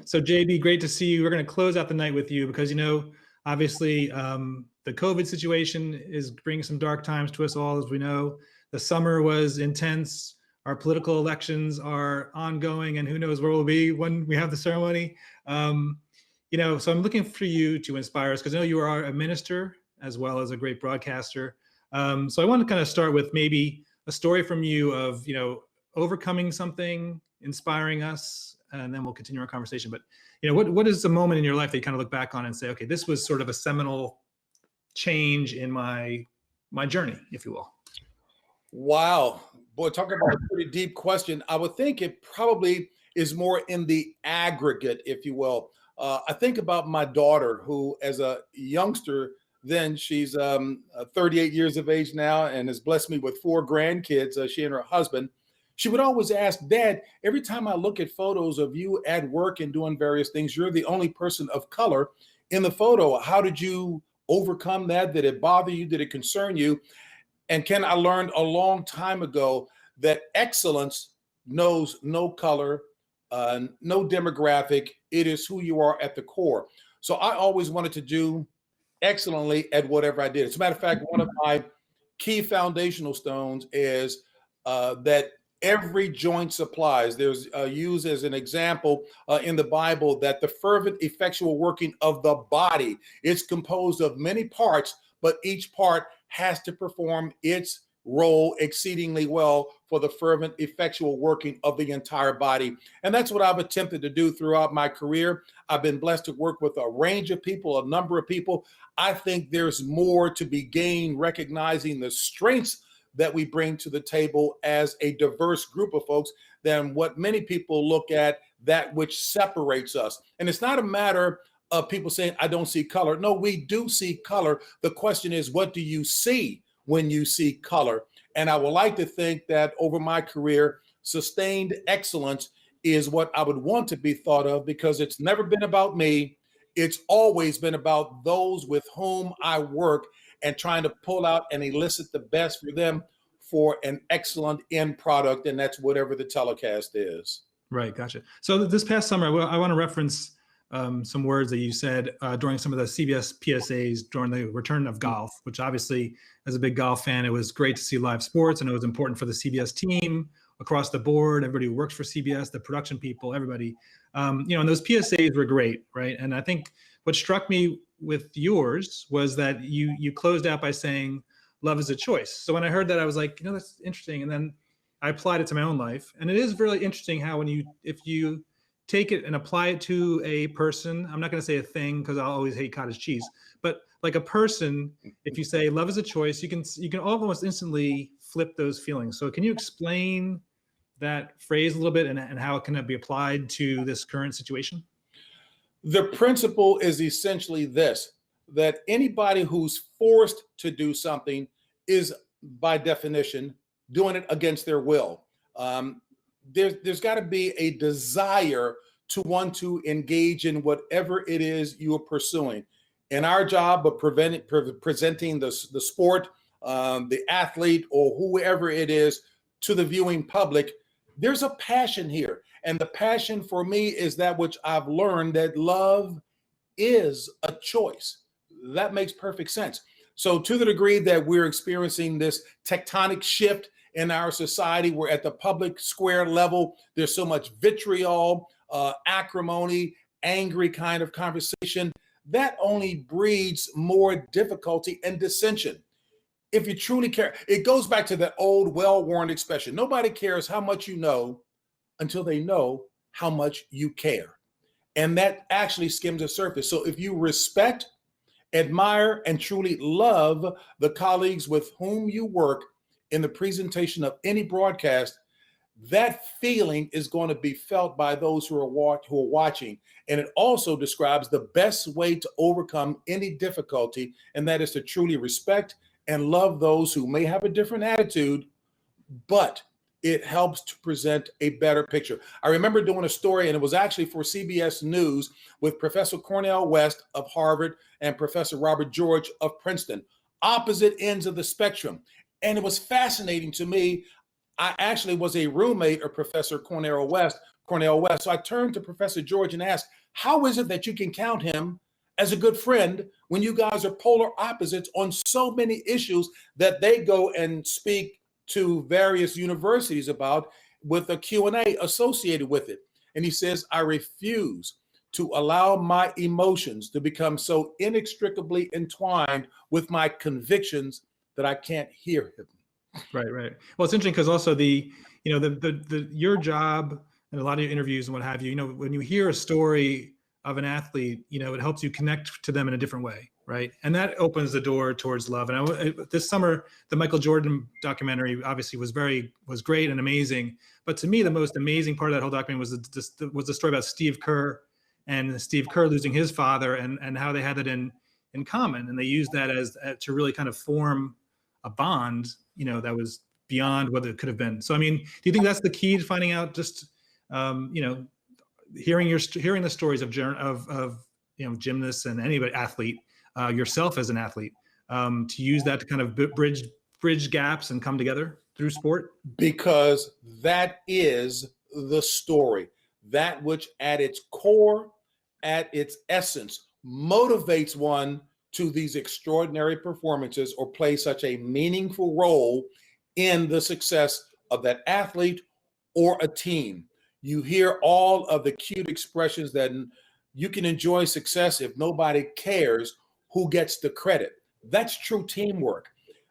So JB, great to see you. We're going to close out the night with you because, obviously the COVID situation is bringing some dark times to us all, as we know. The summer was intense. Our political elections are ongoing, and who knows where we'll be when we have the ceremony. So I'm looking for you to inspire us because I know you are a minister as well as a great broadcaster. So I want to kind of start with maybe a story from you of, overcoming something, inspiring us, and then we'll continue our conversation. But, what is the moment in your life that you kind of look back on and say, okay, this was sort of a seminal change in my journey, if you will? Wow. Boy, talking about a pretty deep question. I would think it probably is more in the aggregate, if you will. I think about my daughter, who as a youngster, then she's 38 years of age now and has blessed me with 4 grandkids, she and her husband. She would always ask, Dad, every time I look at photos of you at work and doing various things, you're the only person of color in the photo. How did you overcome that? Did it bother you? Did it concern you? And Ken, I learned a long time ago that excellence knows no color, no demographic. It is who you are at the core. So I always wanted to do excellently at whatever I did. As a matter of fact, one of my key foundational stones is that every joint supplies. There's used as an example in the Bible that the fervent, effectual working of the body, it's composed of many parts, but each part has to perform its role exceedingly well for the fervent, effectual working of the entire body. And that's what I've attempted to do throughout my career. I've been blessed to work with a range of people, a number of people. I think there's more to be gained recognizing the strengths that we bring to the table as a diverse group of folks than what many people look at, that which separates us. And it's not a matter of people saying, I don't see color. No, we do see color. The question is, what do you see when you see color? And I would like to think that over my career, sustained excellence is what I would want to be thought of, because it's never been about me. It's always been about those with whom I work and trying to pull out and elicit the best for them for an excellent end product. And that's whatever the telecast is. Right. Gotcha. So this past summer, I want to reference some words that you said during some of the CBS PSAs during the return of golf, which obviously, as a big golf fan, it was great to see live sports, and it was important for the CBS team across the board, everybody who works for CBS, the production people, everybody. And those PSAs were great, right? And I think what struck me with yours was that you closed out by saying, love is a choice. So when I heard that, I was like, that's interesting. And then I applied it to my own life. And it is really interesting how if you take it and apply it to a person, I'm not going to say a thing because I'll always hate cottage cheese, but like a person, if you say love is a choice, you can almost instantly flip those feelings. So can you explain that phrase a little bit and how it can be applied to this current situation? The principle is essentially this, that anybody who's forced to do something is by definition doing it against their will. There's got to be a desire to want to engage in whatever it is you are pursuing. In our job of presenting the sport, the athlete, or whoever it is to the viewing public, there's a passion here. And the passion for me is that which I've learned, that love is a choice. That makes perfect sense. So to the degree that we're experiencing this tectonic shift in our society, where at the public square level, there's so much vitriol, acrimony, angry kind of conversation, that only breeds more difficulty and dissension. If you truly care, it goes back to that old well-worn expression. Nobody cares how much you know until they know how much you care. And that actually skims the surface. So if you respect, admire, and truly love the colleagues with whom you work in the presentation of any broadcast, that feeling is going to be felt by those who are watching. And it also describes the best way to overcome any difficulty, and that is to truly respect and love those who may have a different attitude, but it helps to present a better picture. I remember doing a story, and it was actually for CBS News, with Professor Cornel West of Harvard and Professor Robert George of Princeton, opposite ends of the spectrum. And it was fascinating to me. I actually was a roommate of Professor Cornel West Cornell West. So I turned to Professor George and asked, how is it that you can count him as a good friend when you guys are polar opposites on so many issues that they go and speak to various universities about with a Q&A associated with it? And he says, I refuse to allow my emotions to become so inextricably entwined with my convictions that I can't hear him. Right, right. Well, it's interesting because also your job and a lot of your interviews and what have you, when you hear a story of an athlete, it helps you connect to them in a different way, right? And that opens the door towards love. And this summer, the Michael Jordan documentary obviously was great and amazing. But to me, the most amazing part of that whole documentary was the story about Steve Kerr and Steve Kerr losing his father and how they had that in common. And they used that as to really kind of form a bond, that was beyond what it could have been. So, I mean, do you think that's the key to finding out just, hearing the stories of gymnasts and anybody athlete, yourself as an athlete, to use that to kind of bridge gaps and come together through sport? Because that is the story, that which at its core, at its essence, motivates one to these extraordinary performances or play such a meaningful role in the success of that athlete or a team. You hear all of the cute expressions that you can enjoy success if nobody cares who gets the credit. That's true teamwork.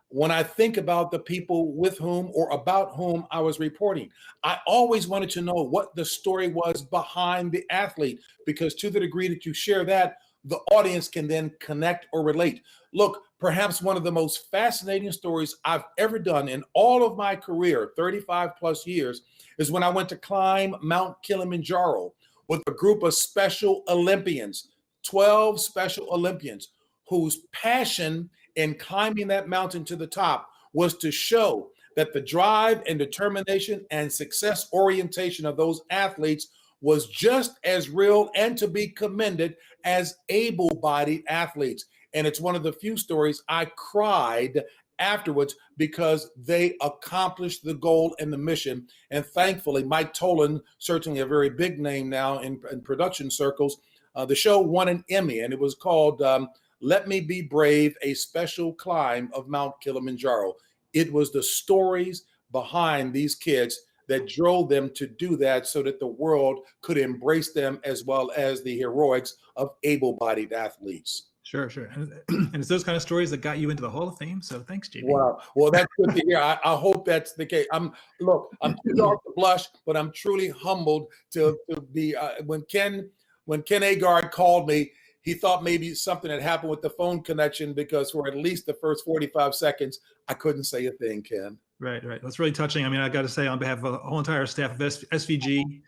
When I think about the people with whom or about whom I was reporting, I always wanted to know what the story was behind the athlete, because to the degree that you share that, the audience can then connect or relate. Look, perhaps one of the most fascinating stories I've ever done in all of my career, 35 plus years, is when I went to climb Mount Kilimanjaro with a group of Special Olympians, 12 Special Olympians, whose passion in climbing that mountain to the top was to show that the drive and determination and success orientation of those athletes was just as real and to be commended as able-bodied athletes. And it's one of the few stories I cried afterwards because they accomplished the goal and the mission. And thankfully, Mike Tolan, certainly a very big name now in production circles, the show won an Emmy, and it was called Let Me Be Brave, a Special Climb of Mount Kilimanjaro. It was the stories behind these kids that drove them to do that so that the world could embrace them, as well as the heroics of able-bodied athletes. Sure. And it's those kind of stories that got you into the Hall of Fame. So thanks, JB. Wow. Well, that's good to hear. I hope that's the case. I'm too dark to blush, but I'm truly humbled to be, when Ken Agard called me, he thought maybe something had happened with the phone connection, because for at least the first 45 seconds, I couldn't say a thing, Ken. Right. That's really touching. I mean, I got to say, on behalf of the whole entire staff of SVG,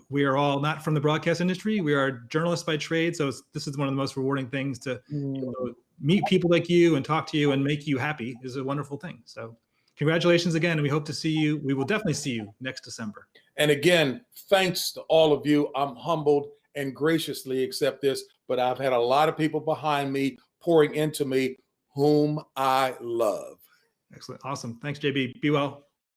we are all not from the broadcast industry. We are journalists by trade. So this is one of the most rewarding things to meet people like you and talk to you and make you happy is a wonderful thing. So congratulations again. And we hope to see you. We will definitely see you next December. And again, thanks to all of you. I'm humbled and graciously accept this, but I've had a lot of people behind me pouring into me whom I love. Excellent. Awesome. Thanks, JB. Be well.